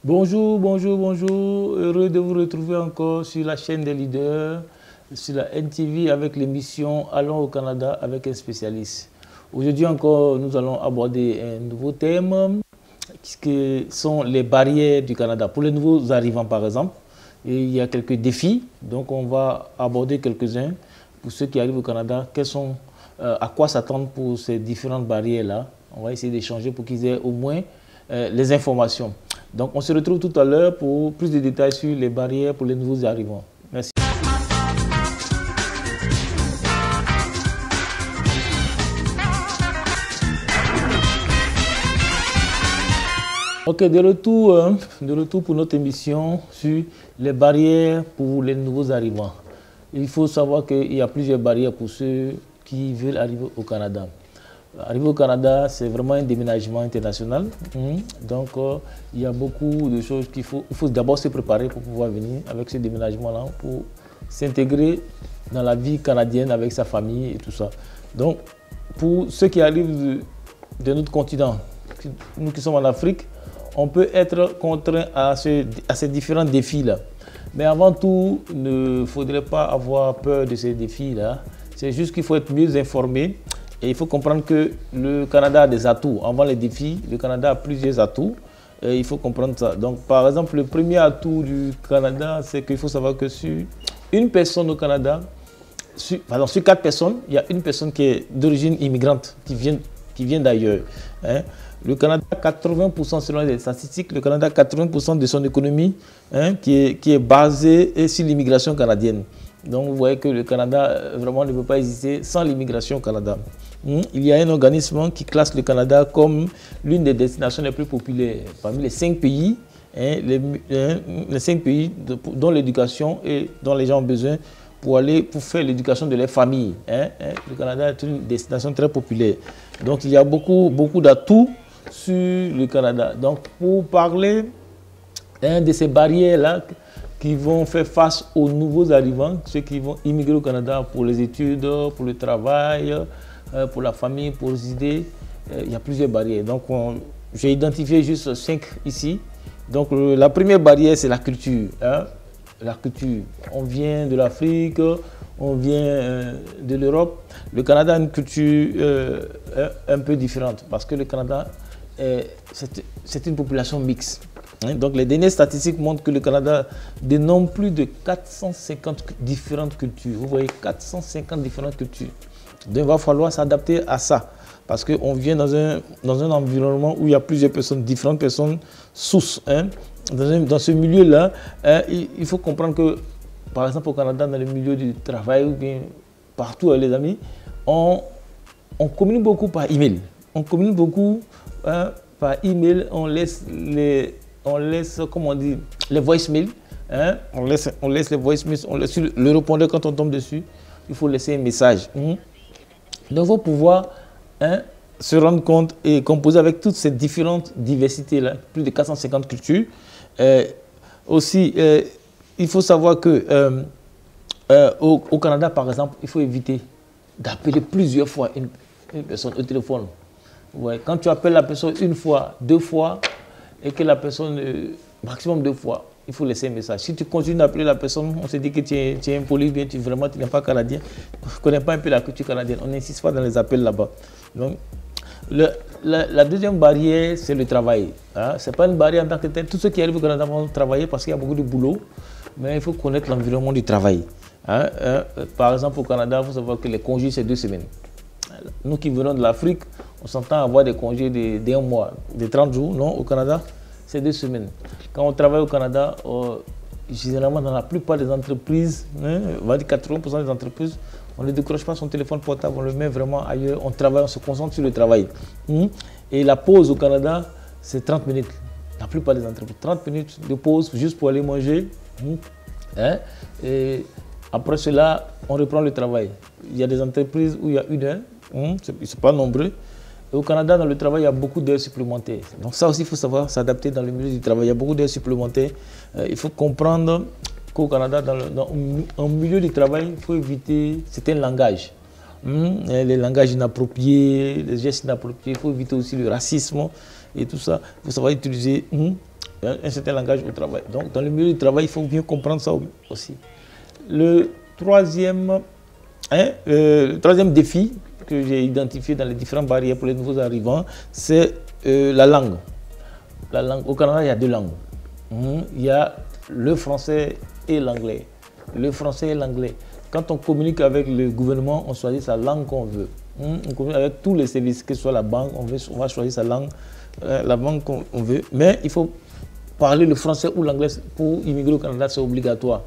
Bonjour, bonjour, bonjour. Heureux de vous retrouver encore sur la chaîne des leaders, sur la NTV avec l'émission Allons au Canada avec un spécialiste. Aujourd'hui encore, nous allons aborder un nouveau thème qui sont les barrières du Canada. Pour les nouveaux arrivants par exemple, il y a quelques défis, donc on va aborder quelques-uns. Pour ceux qui arrivent au Canada, à quoi s'attendre pour ces différentes barrières-là. On va essayer d'échanger pour qu'ils aient au moins les informations. Donc, on se retrouve tout à l'heure pour plus de détails sur les barrières pour les nouveaux arrivants. Merci. Ok, de retour pour notre émission sur les barrières pour les nouveaux arrivants. Il faut savoir qu'il y a plusieurs barrières pour ceux qui veulent arriver au Canada. Arriver au Canada, c'est vraiment un déménagement international. Donc, il y a beaucoup de choses qu'il faut d'abord se préparer pour pouvoir venir avec ce déménagement-là, pour s'intégrer dans la vie canadienne avec sa famille et tout ça. Donc, pour ceux qui arrivent de notre continent, nous qui sommes en Afrique, on peut être contraint à ces différents défis-là. Mais avant tout, il ne faudrait pas avoir peur de ces défis-là. C'est juste qu'il faut être mieux informé. Et il faut comprendre que le Canada a des atouts. Avant les défis, le Canada a plusieurs atouts. Et il faut comprendre ça. Donc, par exemple, le premier atout du Canada, c'est qu'il faut savoir que sur une personne au Canada, sur 4 personnes, il y a une personne qui est d'origine immigrante, qui vient d'ailleurs. Le Canada, 80% selon les statistiques, le Canada, 80% de son économie qui est basée sur l'immigration canadienne. Donc, vous voyez que le Canada, vraiment, ne peut pas exister sans l'immigration au Canada. Il y a un organisme qui classe le Canada comme l'une des destinations les plus populaires. Parmi les 5 pays, les 5 pays dont l'éducation et dont les gens ont besoin pour faire l'éducation de leurs familles. Le Canada est une destination très populaire. Donc, il y a beaucoup d'atouts sur le Canada. Donc, pour parler de ces barrières-là, qui vont faire face aux nouveaux arrivants, ceux qui vont immigrer au Canada pour les études, pour le travail, pour la famille, pour résider. Il y a plusieurs barrières. Donc, j'ai identifié juste 5 ici. Donc, la première barrière, c'est la culture. La culture. On vient de l'Afrique, on vient de l'Europe. Le Canada a une culture un peu différente parce que le Canada, c'est une population mixte. Donc, les dernières statistiques montrent que le Canada dénombre plus de 450 différentes cultures. Vous voyez, 450 différentes cultures. Donc, il va falloir s'adapter à ça. Parce qu'on vient dans un environnement où il y a plusieurs personnes, différentes personnes sources. Dans ce milieu-là, il faut comprendre que, par exemple, au Canada, dans le milieu du travail ou bien partout, les amis, on communique beaucoup par email. On communique beaucoup par email. On laisse, comment on dit, les voicemails. On laisse les voicemails. On laisse le répondeur quand on tombe dessus. Il faut laisser un message. Donc, il faut pouvoir se rendre compte et composer avec toutes ces différentes diversités-là, plus de 450 cultures. Aussi, il faut savoir que au Canada, par exemple, il faut éviter d'appeler plusieurs fois une personne au téléphone. Ouais, quand tu appelles la personne une fois, 2 fois, et que la personne, maximum 2 fois, il faut laisser un message. Si tu continues d'appeler la personne, on se dit que tu es impoli, bien, tu n'es pas canadien, tu ne connais pas un peu la culture canadienne. On n'insiste pas dans les appels là-bas. Donc, la deuxième barrière, c'est le travail. Ce n'est pas une barrière en tant que telle. Tous ceux qui arrivent au Canada vont travailler parce qu'il y a beaucoup de boulot, mais il faut connaître l'environnement du travail. Par exemple, au Canada, il faut savoir que les congés, c'est 2 semaines. Nous qui venons de l'Afrique, on s'entend avoir des congés d'1 mois, de 30 jours. Non, au Canada, c'est 2 semaines. Quand on travaille au Canada, généralement dans la plupart des entreprises, on va dire 80% des entreprises, on ne décroche pas son téléphone portable, on le met vraiment ailleurs, on travaille, on se concentre sur le travail. Et la pause au Canada, c'est 30 minutes. La plupart des entreprises, 30 minutes de pause juste pour aller manger. Et après cela, on reprend le travail. Il y a des entreprises où il y a 1 heure, c'est pas nombreux. Et au Canada, dans le travail, il y a beaucoup d'heures supplémentaires. Donc ça aussi, il faut savoir s'adapter dans le milieu du travail. Il y a beaucoup d'heures supplémentaires. Il faut comprendre qu'au Canada, dans un milieu du travail, il faut éviter certains langages. Les langages inappropriés, les gestes inappropriés. Il faut éviter aussi le racisme et tout ça. Il faut savoir utiliser un certain langage au travail. Donc, dans le milieu du travail, il faut bien comprendre ça aussi. Le troisième défi que j'ai identifié dans les différentes barrières pour les nouveaux arrivants, c'est la langue. La langue. Au Canada, il y a deux langues. Il y a le français et l'anglais. Le français et l'anglais. Quand on communique avec le gouvernement, on choisit sa langue qu'on veut. On communique avec tous les services, que ce soit la banque, on va choisir sa langue, la langue qu'on veut. Mais il faut parler le français ou l'anglais pour immigrer au Canada, c'est obligatoire.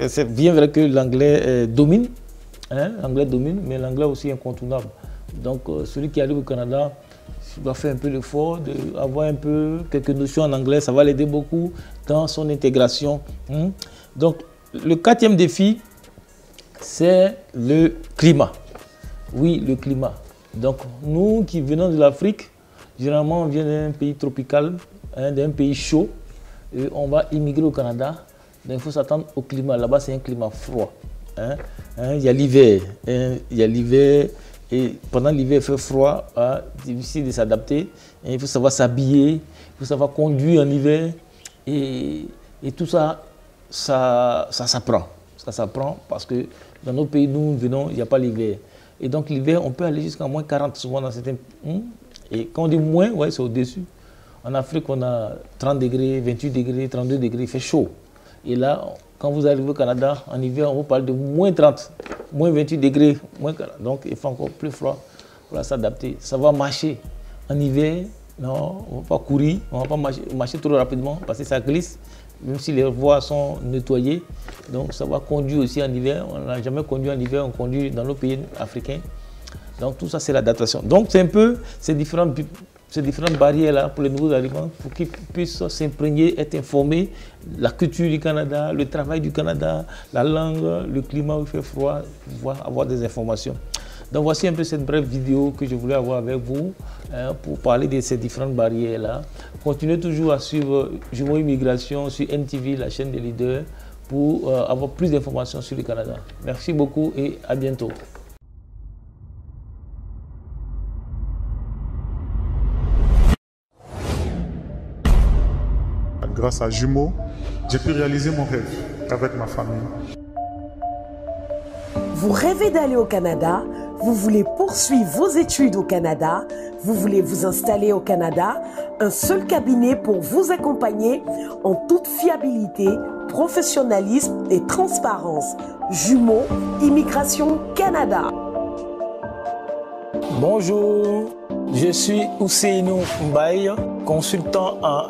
C'est bien vrai que l'anglais domine, l'anglais domine, mais l'anglais aussi est incontournable. Donc celui qui arrive au Canada doit faire un peu l'effort d'avoir un peu quelques notions en anglais, ça va l'aider beaucoup dans son intégration. Donc le quatrième défi, c'est le climat. Oui, le climat. Donc nous qui venons de l'Afrique, généralement on vient d'un pays tropical, d'un pays chaud, et on va immigrer au Canada. Donc il faut s'attendre au climat. Là-bas, c'est un climat froid. Il y a l'hiver. Et pendant l'hiver, il fait froid. Difficile de s'adapter. Il faut savoir s'habiller. Il faut savoir conduire en hiver. Et tout ça, ça s'apprend. Ça s'apprend parce que dans nos pays, nous venons, il n'y a pas l'hiver. Et donc l'hiver, on peut aller jusqu'à moins 40 souvent dans certains... Et quand on dit moins, ouais, c'est au-dessus. En Afrique, on a 30 degrés, 28 degrés, 32 degrés, il fait chaud. Et là, quand vous arrivez au Canada, en hiver, on vous parle de moins 30, moins 28 degrés, moins 40. Donc, il fait encore plus froid pour s'adapter. Ça va marcher. En hiver, non, on ne va pas courir, on ne va pas marcher trop rapidement parce que ça glisse, même si les voies sont nettoyées. Donc, ça va conduire aussi en hiver. On n'a jamais conduit en hiver, on conduit dans nos pays africains. Donc, tout ça, c'est l'adaptation. Donc, c'est un peu ces différentes barrières-là pour les nouveaux arrivants, pour qu'ils puissent s'imprégner, être informés, la culture du Canada, le travail du Canada, la langue, le climat où il fait froid, pouvoir avoir des informations. Donc voici un peu cette brève vidéo que je voulais avoir avec vous pour parler de ces différentes barrières-là. Continuez toujours à suivre Jumeaux Immigration sur NTV, la chaîne des leaders, pour avoir plus d'informations sur le Canada. Merci beaucoup et à bientôt. Grâce à Jumeaux, j'ai pu réaliser mon rêve avec ma famille. Vous rêvez d'aller au Canada, vous voulez poursuivre vos études au Canada, vous voulez vous installer au Canada, un seul cabinet pour vous accompagner en toute fiabilité, professionnalisme et transparence. Jumeaux Immigration Canada. Bonjour, je suis Ousseinou Mbaye, consultant en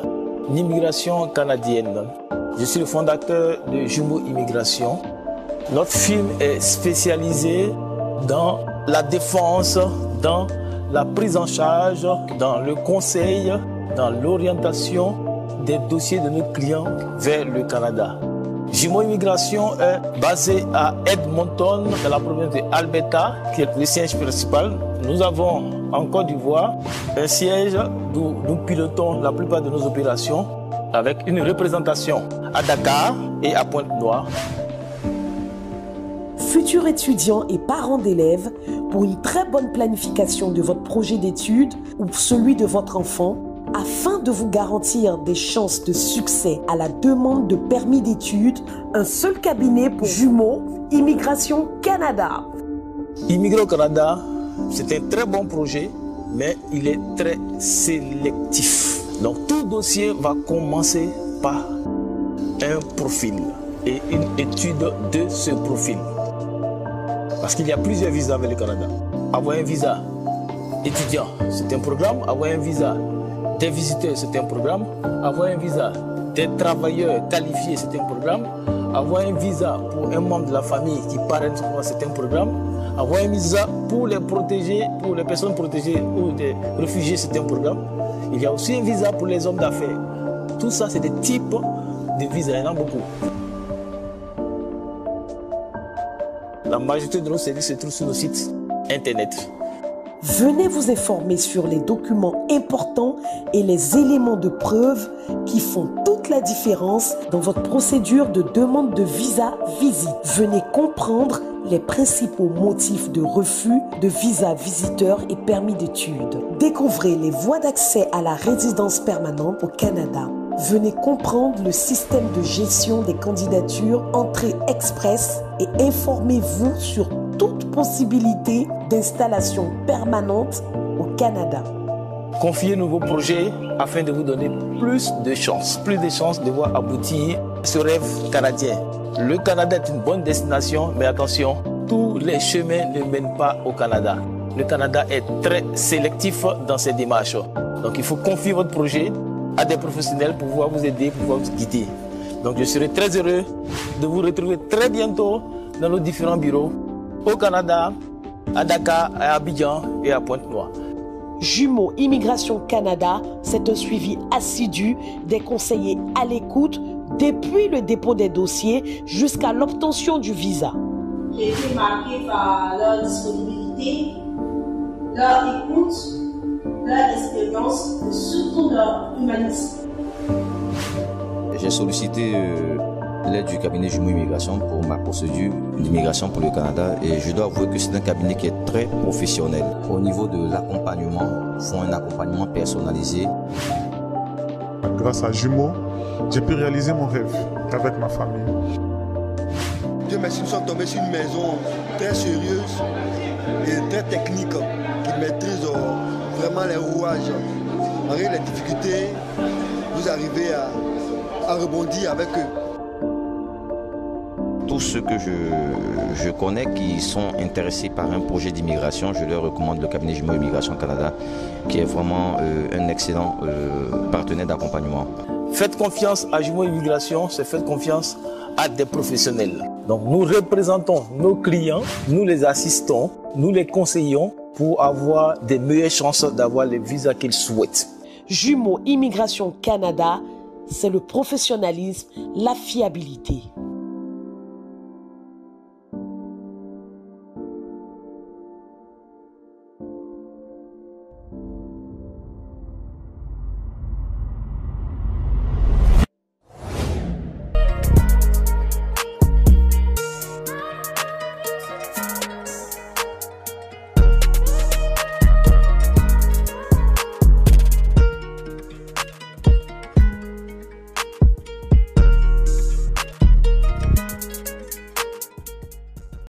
immigration canadienne. Je suis le fondateur de Jumeaux Immigration. Notre firme est spécialisée dans la défense, dans la prise en charge, dans le conseil, dans l'orientation des dossiers de nos clients vers le Canada. Jumeaux Immigration est basé à Edmonton, dans la province de Alberta, qui est le siège principal. Nous avons en Côte d'Ivoire un siège d'où nous pilotons la plupart de nos opérations avec une représentation à Dakar et à Pointe-Noire. Futurs étudiants et parents d'élèves, pour une très bonne planification de votre projet d'études ou celui de votre enfant, afin de vous garantir des chances de succès à la demande de permis d'études, un seul cabinet pour Jumeaux Immigration Canada. Immigrer au Canada, c'est un très bon projet, mais il est très sélectif. Donc tout dossier va commencer par un profil et une étude de ce profil. Parce qu'il y a plusieurs visas avec le Canada. Avoir un visa étudiant, c'est un programme. Avoir un visa des visiteurs, c'est un programme. Avoir un visa des travailleurs qualifiés, c'est un programme. Avoir un visa pour un membre de la famille qui parraine, c'est un programme. Avoir un visa pour les protégés, pour les personnes protégées ou des réfugiés, c'est un programme. Il y a aussi un visa pour les hommes d'affaires. Tout ça, c'est des types de visas. Il y en a beaucoup. La majorité de nos services se trouvent sur nos sites internet. Venez vous informer sur les documents importants et les éléments de preuve qui font toute la différence dans votre procédure de demande de visa visite. Venez comprendre les principaux motifs de refus de visa visiteur et permis d'études. Découvrez les voies d'accès à la résidence permanente au Canada. venez comprendre le système de gestion des candidatures entrée express et informez-vous sur toute possibilité d'installation permanente au Canada. Confiez-nous vos projets afin de vous donner plus de chances de voir aboutir ce rêve canadien. Le Canada est une bonne destination, mais attention, tous les chemins ne mènent pas au Canada. Le Canada est très sélectif dans ses démarches. Donc il faut confier votre projet à des professionnels pour pouvoir vous aider, pour pouvoir vous guider. Donc je serai très heureux de vous retrouver très bientôt dans nos différents bureaux au Canada, à Dakar, à Abidjan et à Pointe-Noire. Jumeaux Immigration Canada, c'est un suivi assidu des conseillers à l'écoute depuis le dépôt des dossiers jusqu'à l'obtention du visa. J'ai été marqué par leur disponibilité, leur écoute, leur expérience et surtout leur humanisme. J'ai sollicité l'aide du cabinet Jumeaux Immigration pour ma procédure d'immigration pour le Canada et je dois avouer que c'est un cabinet qui est très professionnel. Au niveau de l'accompagnement, ils font un accompagnement personnalisé. Grâce à Jumeaux, j'ai pu réaliser mon rêve avec ma famille. Dieu merci, nous sommes tombés sur une maison très sérieuse et très technique qui maîtrise vraiment les rouages. Malgré les difficultés, vous arrivez à rebondir avec eux. Tous ceux que je connais qui sont intéressés par un projet d'immigration, je leur recommande le cabinet Jumeaux Immigration Canada, qui est vraiment un excellent partenaire d'accompagnement. Faites confiance à Jumeaux Immigration, c'est faites confiance à des professionnels. Donc nous représentons nos clients, nous les assistons, nous les conseillons pour avoir des meilleures chances d'avoir les visas qu'ils souhaitent. Jumeaux Immigration Canada, c'est le professionnalisme, la fiabilité.